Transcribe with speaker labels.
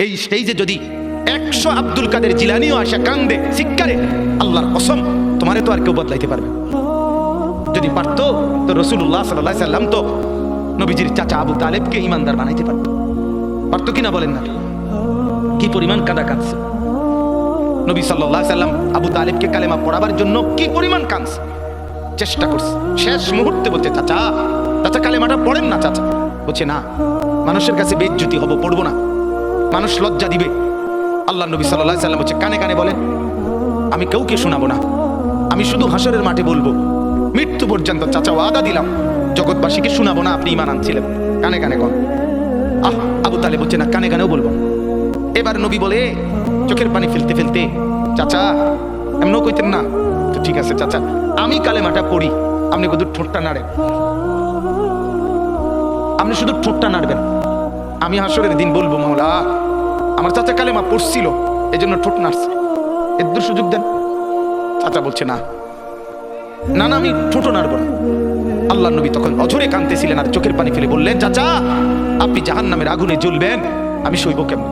Speaker 1: এই স্টেজে যদি 100 আব্দুল কাদের জিলানিও আসা কান্দে শিক্ষারে, আল্লাহর কসম তোমারে তো আর কেউ বদলাইতে পারবে। যদি পারতো তো রাসূলুল্লাহ সাল্লাল্লাহু আলাইহি সাল্লাম তো নবীজির চাচা আবু তালেবকে ইমানদার বানাইতে পারতো কিনা বলেন না? কি পরিমাণ কাঁদা কাঁদছে নবী সাল্লাল্লাহু আলাইহি সাল্লাম আবু তালেবকে কালেমা পড়াবার জন্য, কি পরিমাণ কাঁদছে, চেষ্টা করছে। শেষ মুহূর্তে বলছে চাচা চাচা কালেমাটা পড়েন না চাচা। বলছে না, মানুষের কাছে বেইজ্জতি হব, পড়বো না, মানুষ লজ্জা দিবে। আল্লাহ নবী সাল্লাল্লাহু আলাইহি সাল্লাম বলছে কানে কানে বলেন, আমি কাউকে শোনাবো না, আমি শুধু হাসরের মাঠে বলবো, মৃত্যু পর্যন্ত চাচা ওয়াদা দিলাম জগৎবাসীকে শোনাবো না আপনি ঈমান আনছিলেন। কানে কানে কোন আবু তালেব বলছে না, কানে কানেও বলবো। এবার নবী বলে চোখের পানি ফেলতে ফেলতে, চাচা এমনও কইতেন না তো, ঠিক আছে চাচা আমি কালেমাটা পড়ি, আপনি শুধু ঠোঁটটা নাড়েন, আপনি শুধু ঠোঁটটা নাড়বেন, আমি হাসরের দিন বলবো মাওলা আমার চাচা কালেমা পড়ছিল এই জন্য ঠোঁট নাড়ছে, এর সুযোগ দেন। চাচা বলছে না না না, আমি ঠোঁটও নাড়বো না। আল্লাহ নবী তখন অঝরে কাঁদতেছিলেন আর চোখের পানি ফেলে বললেন, চাচা আপনি জাহান্নামের আগুনে জ্বলবেন, আমি সইব কেমন?